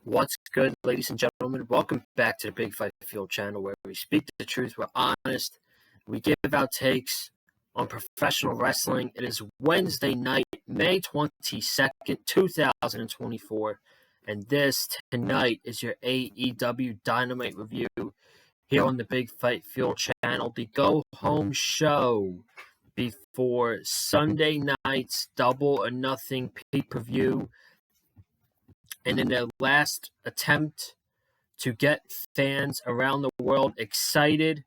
What's good, ladies and gentlemen? Welcome back to the Big Fight Field channel, where we speak the truth, we're honest, we give out takes on professional wrestling. It is Wednesday night, May 22nd, 2024, and this tonight is your AEW Dynamite review here on the Big Fight Field channel, the go-home show before Sunday night's Double or Nothing pay-per-view. And in their last attempt to get fans around the world excited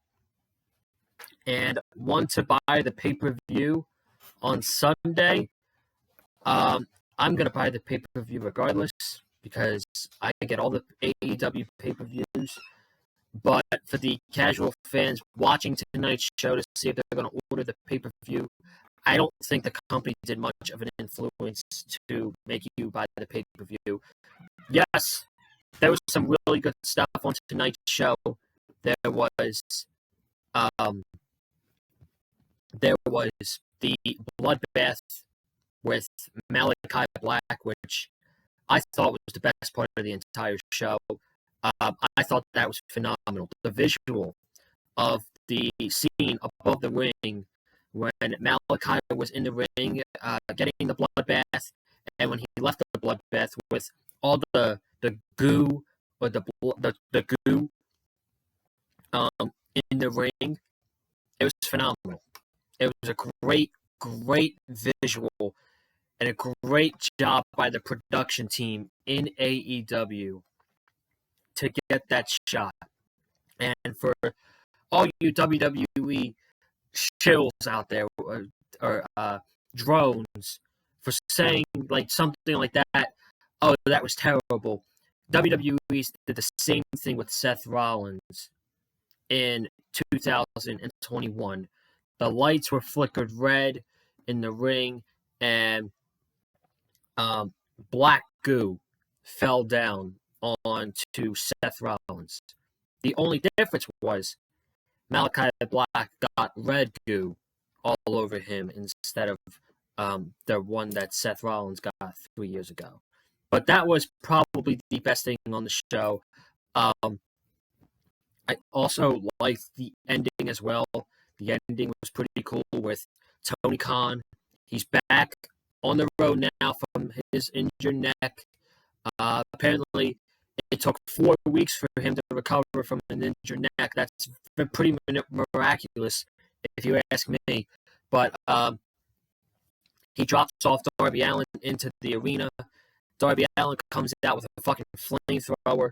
and want to buy the pay-per-view on Sunday, I'm going to buy the pay-per-view regardless because I get all the AEW pay-per-views. But for the casual fans watching tonight's show to see if they're going to order the pay-per-view, I don't think the company did much of an influence to make you buy the pay-per-view. Yes, there was some really good stuff on tonight's show. There was the bloodbath with Malachi Black, which I thought was the best part of the entire show. I thought that was phenomenal. The visual of the scene above the ring when Malachi was in the ring getting the bloodbath, and when he left the bloodbath with all the goo or the goo in the ring, it was phenomenal. It was a great visual and a great job by the production team in AEW to get that shot. And for all you WWE shills out there or drones for saying like something like that, oh, that was terrible. WWE did the same thing with Seth Rollins in 2021. The lights were flickered red in the ring, and black goo fell down onto Seth Rollins. The only difference was Malachi Black got red goo all over him instead of the one that Seth Rollins got 3 years ago. But that was probably the best thing on the show. I also liked the ending as well. The ending was pretty cool with Tony Khan. He's back on the road now from his injured neck. Apparently, it took 4 weeks for him to recover from an injured neck. That's pretty miraculous, if you ask me. But he drops off Darby Allin into the arena. Darby Allin comes out with a fucking flamethrower.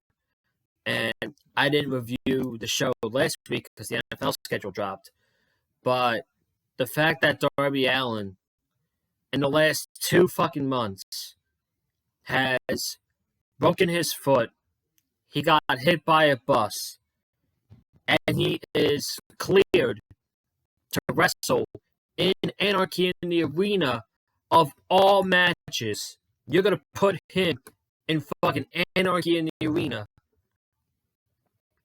And I didn't review the show last week because the NFL schedule dropped. But the fact that Darby Allin, in the last 2 fucking months, has broken his foot, he got hit by a bus, and he is cleared to wrestle in Anarchy in the Arena of all matches. You're going to put him in fucking Anarchy in the Arena.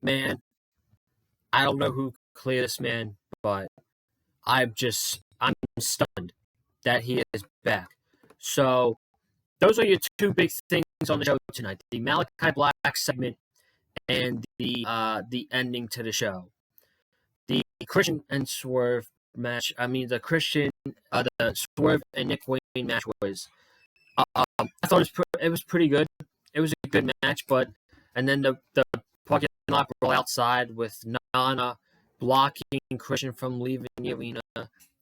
Man, I don't know who cleared this man, but I'm stunned that he is back. So, those are your 2 big things on the show tonight: the Malachi Black segment and the ending to the show. The Christian and Swerve match. The Swerve and Nick Wayne match was. I thought it was pretty good. It was a good match, and then the parking lot brawl outside with Nana blocking Christian from leaving the arena.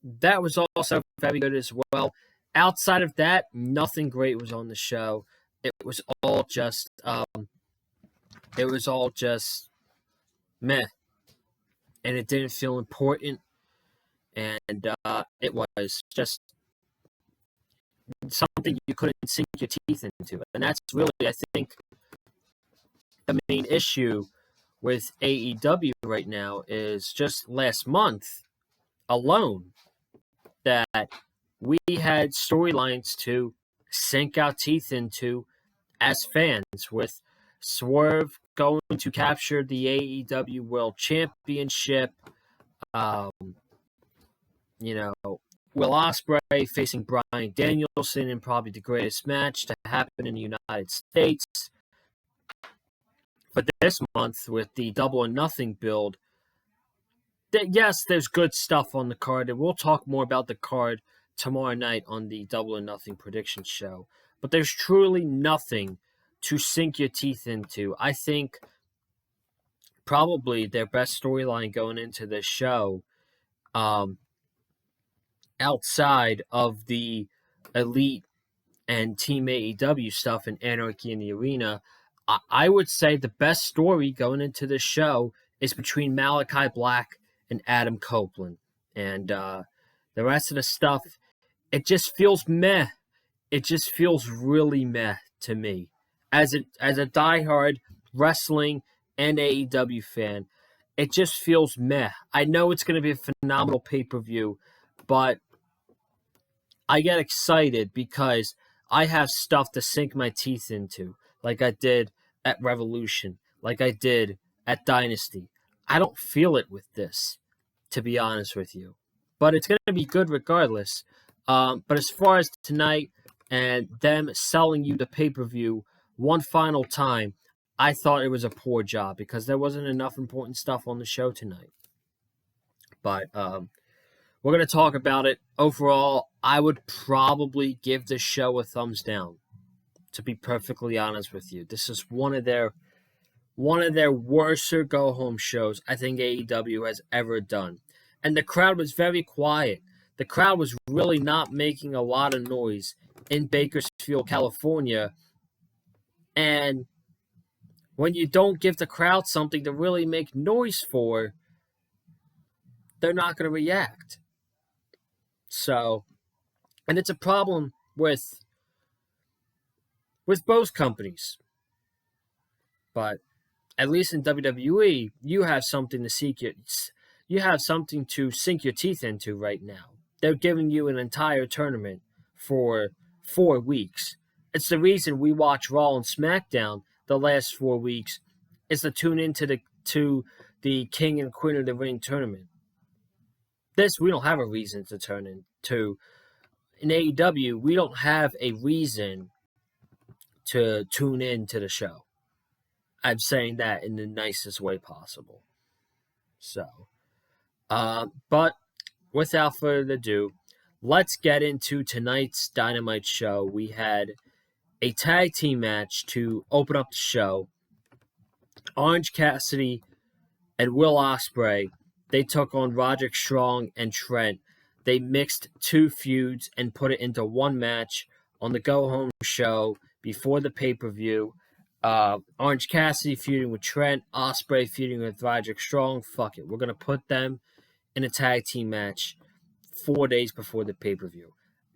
That was also very good as well. Outside of that, nothing great was on the show. It was all just meh, and it didn't feel important, and it was just something you couldn't sink your teeth into. And that's really, I think, the main issue with AEW right now is just last month alone that we had storylines to sink our teeth into as fans, with Swerve going to capture the AEW World Championship, Will Ospreay facing Bryan Danielson in probably the greatest match to happen in the United States. for this month with the Double or Nothing build, yes, there's good stuff on the card, and we'll talk more about the card tomorrow night on the Double or Nothing prediction show. But there's truly nothing to sink your teeth into. I think probably their best storyline going into this show, outside of the Elite and Team AEW stuff and Anarchy in the Arena, I would say the best story going into this show is between Malachi Black and Adam Copeland. And the rest of the stuff, it just feels meh. It just feels really meh to me. As a diehard wrestling and AEW fan, it just feels meh. I know it's going to be a phenomenal pay-per-view, but I get excited because I have stuff to sink my teeth into, like I did at Revolution, like I did at Dynasty. I don't feel it with this, to be honest with you. But it's going to be good regardless. But as far as tonight and them selling you the pay-per-view one final time, I thought it was a poor job because there wasn't enough important stuff on the show tonight. But we're going to talk about it. Overall, I would probably give this show a thumbs down, to be perfectly honest with you. This is one of their worser go-home shows I think AEW has ever done. And the crowd was very quiet. The crowd was really not making a lot of noise in Bakersfield, California. And when you don't give the crowd something to really make noise for, they're not going to react. So, and it's a problem with both companies. But at least in WWE, you have something to sink your teeth into right now. They're giving you an entire tournament for 4 weeks. It's the reason we watch Raw and SmackDown the last 4 weeks, is to tune into the King and Queen of the Ring tournament. This we don't have a reason to turn into. In AEW, we don't have a reason to tune in to the show. I'm saying that in the nicest way possible. So, but without further ado, let's get into tonight's Dynamite show. We had a tag team match to open up the show. Orange Cassidy and Will Ospreay, they took on Roderick Strong and Trent. They mixed two feuds and put it into one match on the go-home show before the pay-per-view. Orange Cassidy feuding with Trent, Ospreay feuding with Roderick Strong. Fuck it, we're going to put them in a tag team match 4 days before the pay-per-view.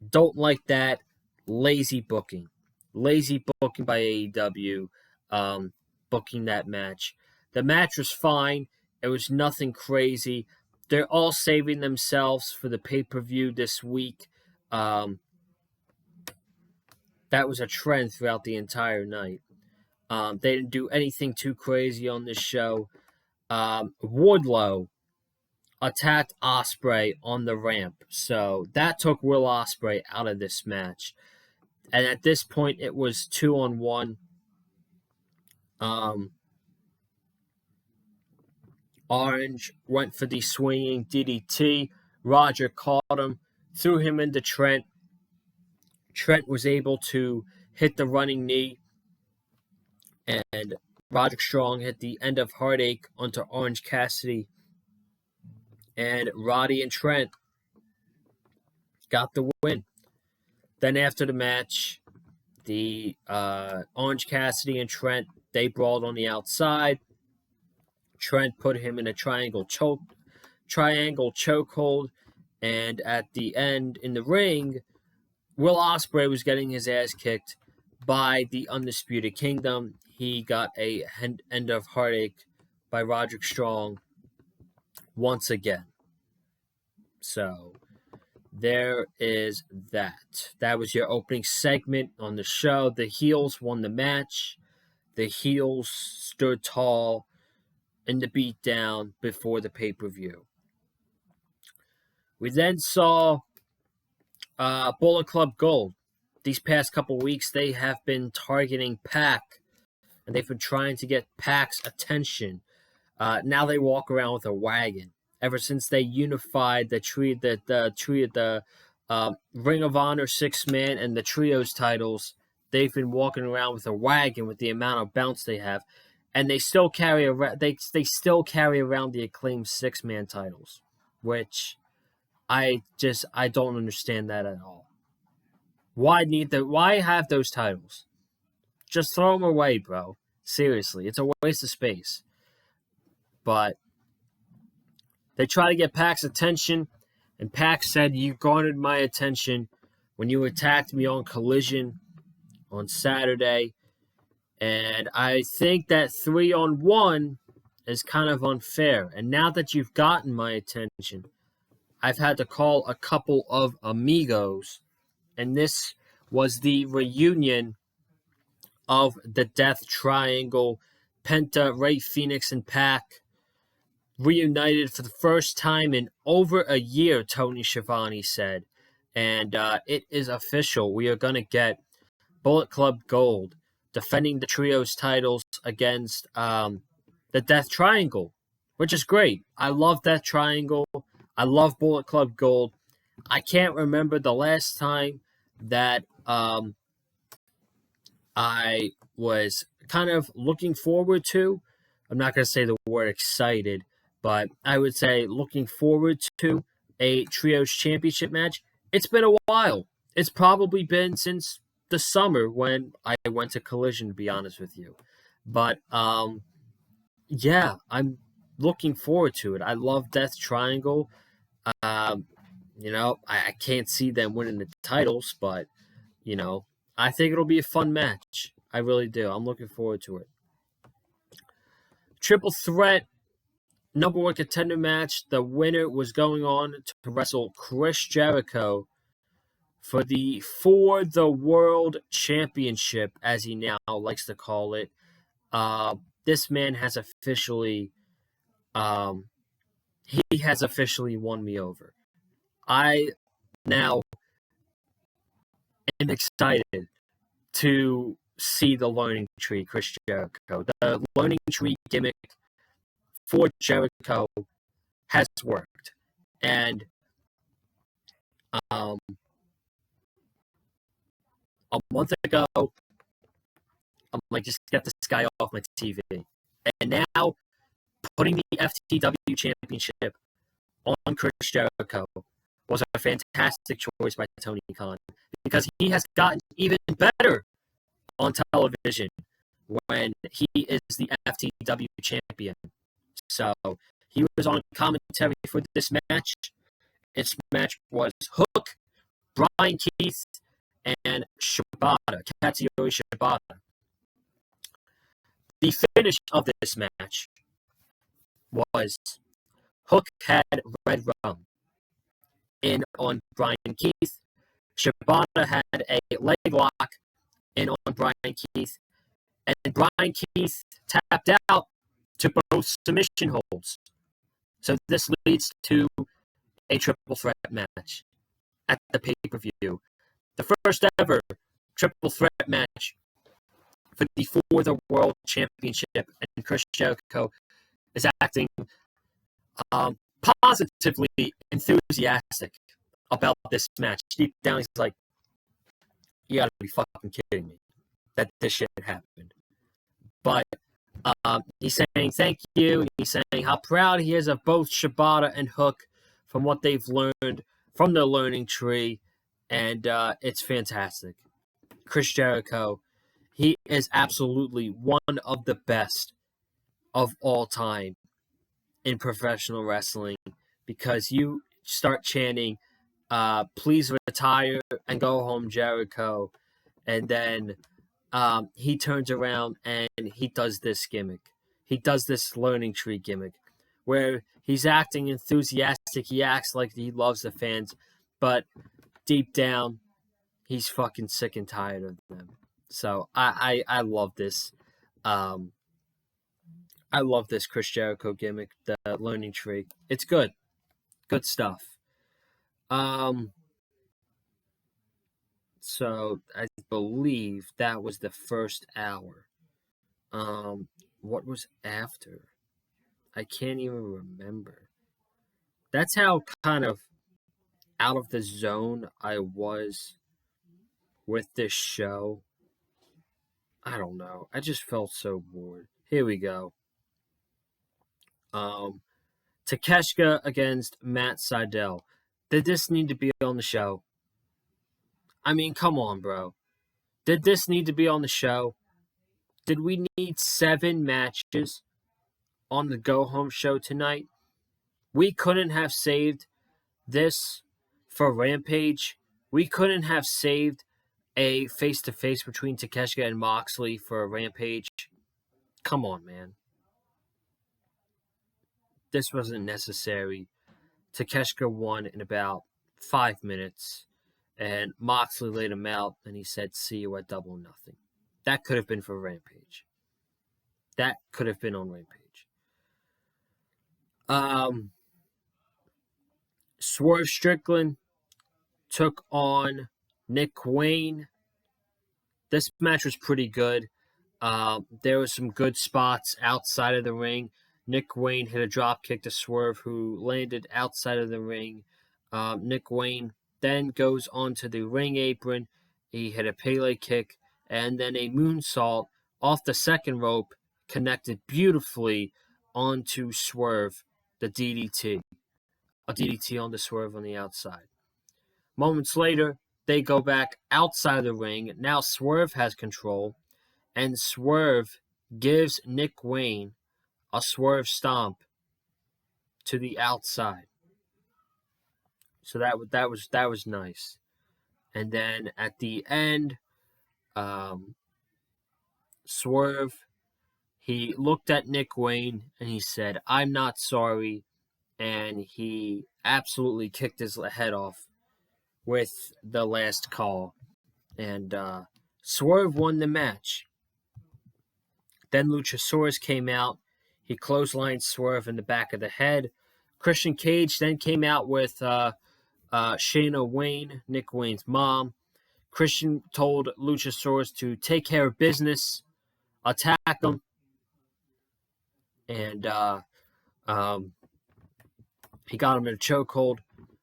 Don't like that. Lazy booking. Lazy booking by AEW, booking that match. The match was fine. It was nothing crazy. They're all saving themselves for the pay-per-view this week. That was a trend throughout the entire night. They didn't do anything too crazy on this show. Wardlow attacked Ospreay on the ramp, so that took Will Ospreay out of this match. And at this point, it was 2-on-1. Orange went for the swinging DDT. Roger caught him, threw him into Trent. Trent was able to hit the running knee, and Roderick Strong hit the end of Heartache onto Orange Cassidy. And Roddy and Trent got the win. Then after the match, the Orange Cassidy and Trent, they brawled on the outside. Trent put him in a triangle chokehold, and at the end in the ring, Will Ospreay was getting his ass kicked by the Undisputed Kingdom. He got a end of Heartache by Roderick Strong once again. So there is that. That was your opening segment on the show. The heels won the match. The heels stood tall in the beatdown before the pay-per-view. We then saw Bullet Club Gold. These past couple weeks, they have been targeting Pac and they've been trying to get Pac's attention. Now they walk around with a wagon. Ever since they unified the Ring of Honor 6-man and the trios titles, they've been walking around with a wagon with the amount of bounce they have, and they still carry around the acclaimed 6-man titles, which I don't understand that at all. Why have those titles? Just throw them away, bro. Seriously, it's a waste of space. But they try to get Pac's attention, and Pac said, "You garnered my attention when you attacked me on Collision on Saturday, and I think that 3-on-1 is kind of unfair. And now that you've gotten my attention, I've had to call a couple of amigos, and this was the reunion of the Death Triangle, Penta, Rey Fenix, and Pac." Reunited for the first time in over a year, Tony Schiavone said. And it is official. We are going to get Bullet Club Gold defending the trios titles against the Death Triangle, which is great. I love Death Triangle. I love Bullet Club Gold. I can't remember the last time that I was kind of looking forward to. I'm not going to say the word excited, but I would say looking forward to a Trios Championship match. It's been a while. It's probably been since the summer when I went to Collision, to be honest with you. But, yeah, I'm looking forward to it. I love Death Triangle. I can't see them winning the titles, but, I think it'll be a fun match. I really do. I'm looking forward to it. Triple Threat number 1 contender match. The winner was going on to wrestle Chris Jericho for the World Championship, as he now likes to call it. This man has officially, won me over. I now am excited to see the Learning Tree, Chris Jericho. The Learning Tree gimmick for Jericho has worked. And a month ago, I'm like, just get this guy off my TV. And now, putting the FTW Championship on Chris Jericho was a fantastic choice by Tony Khan, because he has gotten even better on television when he is the FTW champion. So he was on commentary for this match. This match was Hook, Brian Keith, and Katsuyori Shibata. The finish of this match was Hook had Red Rum in on Brian Keith. Shibata had a leg lock in on Brian Keith. And Brian Keith tapped out to both submission holds. So this leads to a triple threat match at the pay-per-view. The first ever triple threat match for the World Championship. And Chris Jericho is acting positively enthusiastic about this match. Deep down, he's like, you gotta be fucking kidding me that this shit happened. But he's saying thank you, and he's saying how proud he is of both Shibata and Hook from what they've learned from the Learning Tree, and it's fantastic. Chris Jericho, he is absolutely one of the best of all time in professional wrestling, because you start chanting, please retire and go home, Jericho, and then he turns around and he does this gimmick. He does this Learning Tree gimmick where he's acting enthusiastic. He acts like he loves the fans, but deep down, he's fucking sick and tired of them. So I love this. I love this Chris Jericho gimmick, the Learning Tree. It's good. Good stuff. So I believe that was the first hour. What was after? I can't even remember. That's how kind of out of the zone I was with this show. I don't know. I just felt so bored. Here we go. Um, Takeshita against Matt Sydal. Did this need to be on the show? I mean, come on, bro. Did this need to be on the show? Did we need 7 matches on the go home show tonight? We couldn't have saved this for Rampage. We couldn't have saved a face to face between Takeshita and Moxley for a Rampage. Come on, man. This wasn't necessary. Takeshita won in about 5 minutes, and Moxley laid him out, and he said, "See you at Double or Nothing." That could have been for Rampage. That could have been on Rampage. Swerve Strickland took on Nick Wayne. This match was pretty good. There were some good spots outside of the ring. Nick Wayne hit a drop kick to Swerve, who landed outside of the ring. Nick Wayne then goes onto the ring apron. He hit a Pele kick and then a moonsault off the second rope, connected beautifully onto Swerve, the DDT. A DDT on the Swerve on the outside. Moments later, they go back outside the ring. Now Swerve has control, and Swerve gives Nick Wayne a Swerve stomp to the outside. So that was nice. And then at the end, Swerve, he looked at Nick Wayne and he said, "I'm not sorry," and he absolutely kicked his head off with the last call. And Swerve won the match. Then Luchasaurus came out. He clotheslined Swerve in the back of the head. Christian Cage then came out with Shayna Wayne, Nick Wayne's mom. Christian told Luchasaurus to take care of business, attack him, and he got him in a chokehold.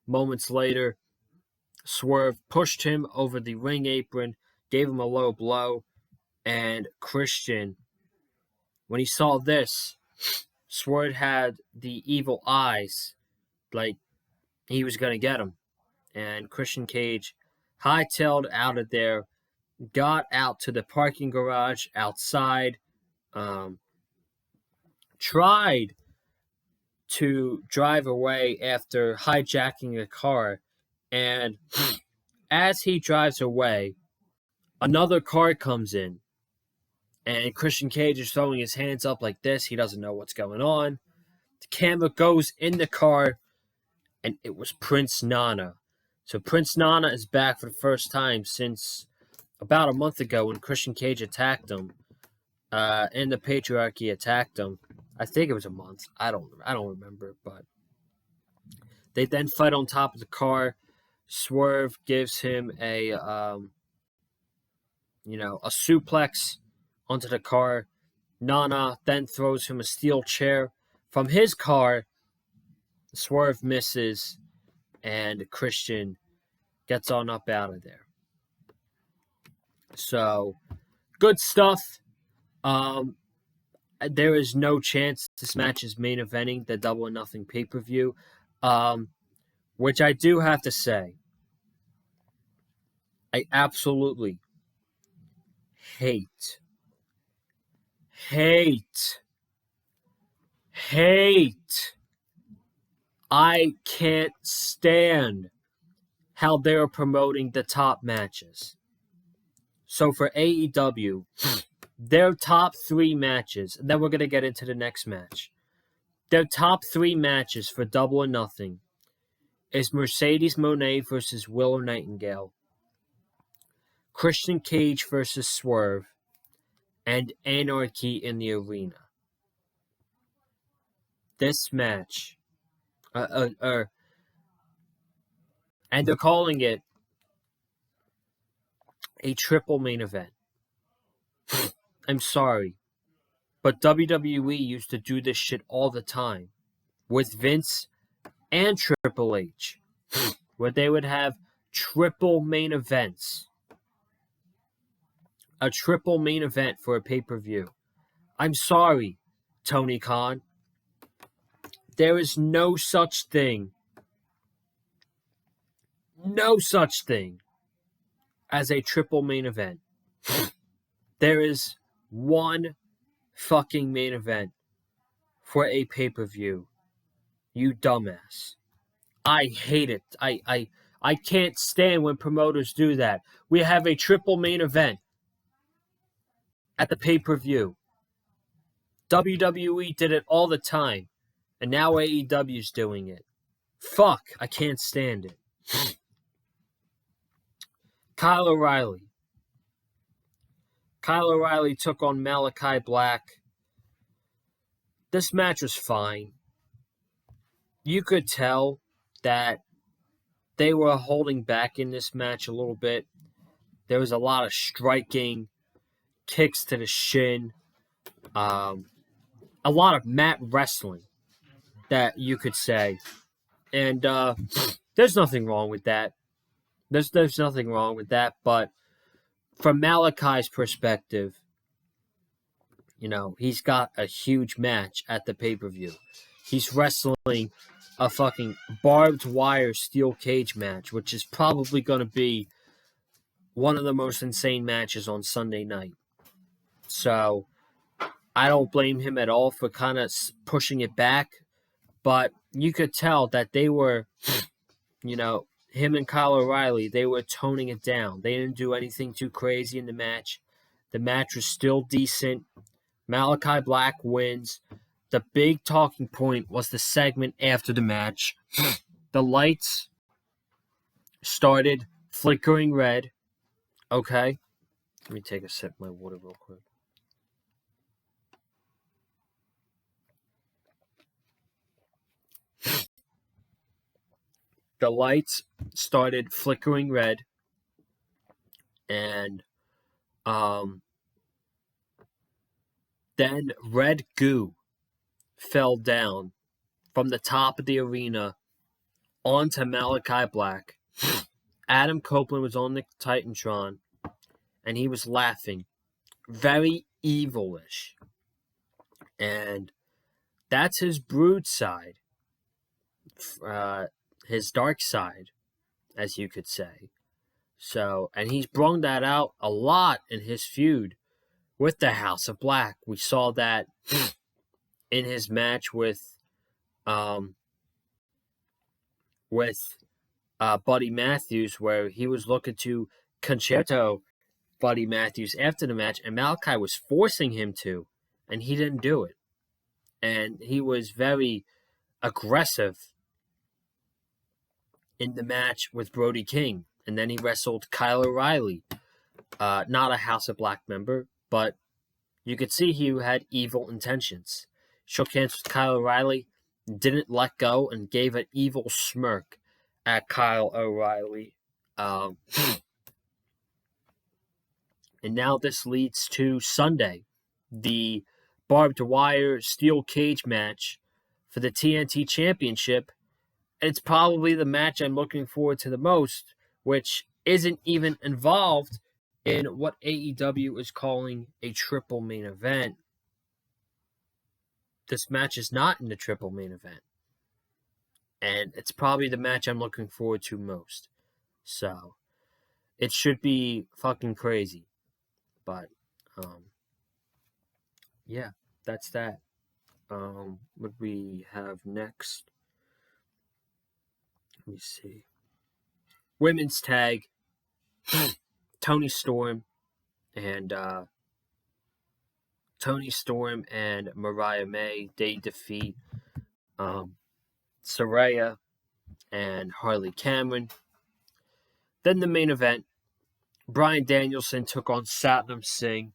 Moments later, Swerve pushed him over the ring apron, gave him a low blow, and Christian, when he saw this, Swerve had the evil eyes, like he was going to get him. And Christian Cage hightailed out of there, got out to the parking garage outside, tried to drive away after hijacking a car, and as he drives away, another car comes in, and Christian Cage is throwing his hands up like this. He doesn't know what's going on. The camera goes in the car, and it was Prince Nana. So Prince Nana is back for the first time since about a month ago when Christian Cage attacked him, and the Patriarchy attacked him. I think it was a month. I don't remember, but they then fight on top of the car. Swerve gives him a suplex onto the car. Nana then throws him a steel chair from his car. Swerve misses, and Christian gets on up out of there. So, good stuff. There is no chance this match is main eventing the Double or Nothing pay-per-view, which I do have to say, I absolutely hate I can't stand how they're promoting the top matches. So for AEW, their top 3 matches, and then we're going to get into the next match. Their top 3 matches for Double or Nothing is Mercedes Moné versus Willow Nightingale, Christian Cage versus Swerve, and Anarchy in the Arena. This match, and they're calling it a triple main event. I'm sorry. But WWE used to do this shit all the time with Vince and Triple H, where they would have triple main events. A triple main event for a pay-per-view. I'm sorry, Tony Khan. There is no such thing as a triple main event. There is one fucking main event for a pay-per-view. You dumbass. I hate it. I can't stand when promoters do that. We have a triple main event at the pay-per-view. WWE did it all the time, and now AEW's doing it. Fuck, I can't stand it. Kyle O'Reilly. Kyle O'Reilly took on Malachi Black. This match was fine. You could tell that they were holding back in this match a little bit. There was a lot of striking, kicks to the shin, a lot of mat wrestling, that you could say. And there's nothing wrong with that. There's nothing wrong with that, but from Malachi's perspective, you know, he's got a huge match at the pay-per-view. He's wrestling a fucking barbed wire steel cage match, which is probably going to be one of the most insane matches on Sunday night. So I don't blame him at all for kind of pushing it back, but you could tell that they were, you know, him and Kyle O'Reilly, they were toning it down. They didn't do anything too crazy in the match. The match was still decent. Malachi Black wins. The big talking point was the segment after the match. The lights started flickering red. Okay. Let me take a sip of my water real quick. The lights started flickering red. And then red goo fell down from the top of the arena onto Malachi Black. Adam Copeland was on the Titantron, and he was laughing. Very evilish. And that's his brood side. His dark side, as you could say. So, and he's brung that out a lot in his feud with the House of Black. We saw that in his match with Buddy Matthews, where he was looking to concerto Buddy Matthews after the match, and Malachi was forcing him to, and he didn't do it. And he was very aggressive in the match with Brody King. And then he wrestled Kyle O'Reilly, not a House of Black member, but you could see he had evil intentions. Shook hands with Kyle O'Reilly, didn't let go, and gave an evil smirk at Kyle O'Reilly. And now this leads to Sunday, the barbed wire steel cage match for the TNT Championship. And it's probably the match I'm looking forward to the most, which isn't even involved in what AEW is calling a triple main event. This match is not in the triple main event. And it's probably the match I'm looking forward to most. So, it should be fucking crazy. But, yeah, that's that. What we have next? Let me see. Women's tag. Toni Storm and Mariah May. They defeat Saraya and Harley Cameron. Then the main event. Bryan Danielson took on Satnam Singh.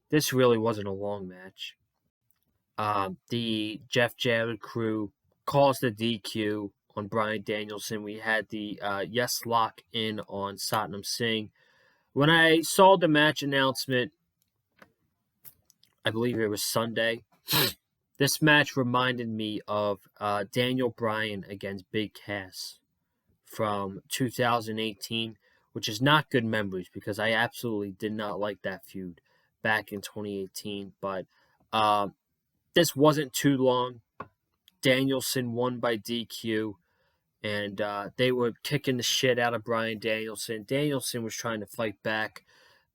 This really wasn't a long match. The Jeff Jarrett crew caused the DQ on Bryan Danielson. We had the yes lock in on Satnam Singh. When I saw the match announcement, I believe it was Sunday. This match reminded me of Daniel Bryan against Big Cass from 2018, which is not good memories because I absolutely did not like that feud back in 2018. But this wasn't too long. Danielson won by DQ, and they were kicking the shit out of Bryan Danielson. Danielson was trying to fight back,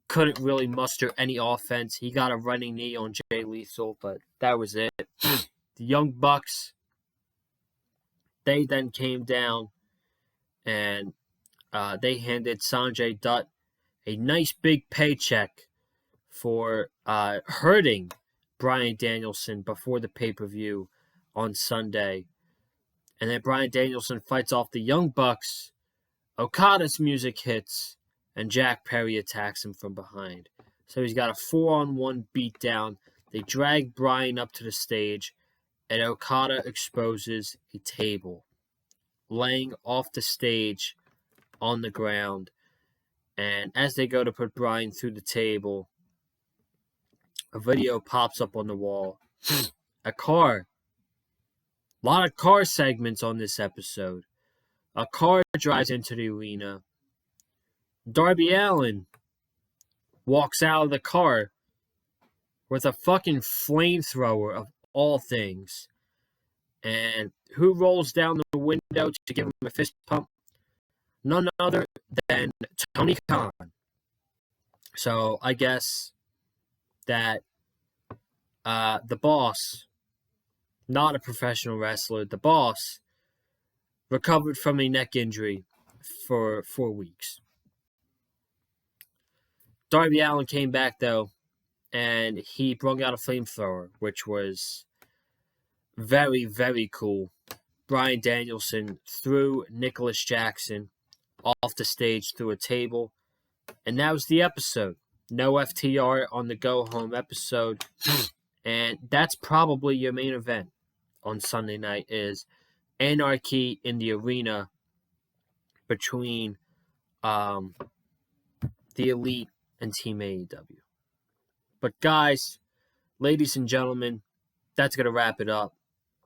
couldn't really muster any offense. He got a running knee on Jay Lethal, but that was it. The Young Bucks, they then came down and they handed Sanjay Dutt a nice big paycheck for hurting Bryan Danielson before the pay-per-view on Sunday. And then Bryan Danielson fights off the Young Bucks. Okada's music hits, and Jack Perry attacks him from behind. So he's got a 4-on-1 beatdown. They drag Bryan up to the stage, and Okada exposes a table, laying off the stage on the ground. And as they go to put Bryan through the table, a video pops up on the wall. A car. A lot of car segments on this episode. A car drives into the arena. Darby Allin walks out of the car with a fucking flamethrower of all things. And who rolls down the window to give him a fist pump? None other than Tony Khan. So I guess that the boss, not a professional wrestler, the boss recovered from a neck injury for 4 weeks. Darby Allin came back, though, and he brought out a flamethrower, which was very, very cool. Bryan Danielson threw Nicholas Jackson off the stage through a table, and that was the episode. No FTR on the go-home episode, and that's probably your main event on Sunday night is Anarchy in the arena between the Elite and Team AEW. But guys, ladies and gentlemen, that's going to wrap it up.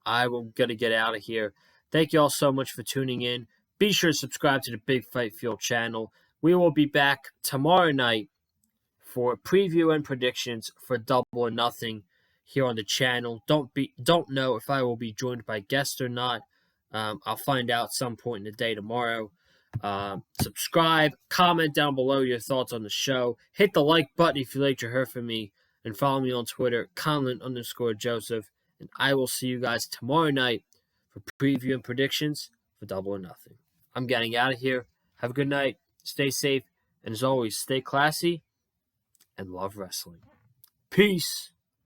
I'm going to get out of here. Thank you all so much for tuning in. Be sure to subscribe to the Big Fight Field channel. We will be back tomorrow night for preview and predictions for Double or Nothing here on the channel. Don't know if I will be joined by guests or not. I'll find out some point in the day tomorrow. Subscribe, comment down below your thoughts on the show. Hit the like button if you liked your heard from me. And follow me on Twitter, Conlon_Joseph. And I will see you guys tomorrow night for preview and predictions for Double or Nothing. I'm getting out of here. Have a good night. Stay safe. And as always, stay classy and love wrestling. Peace.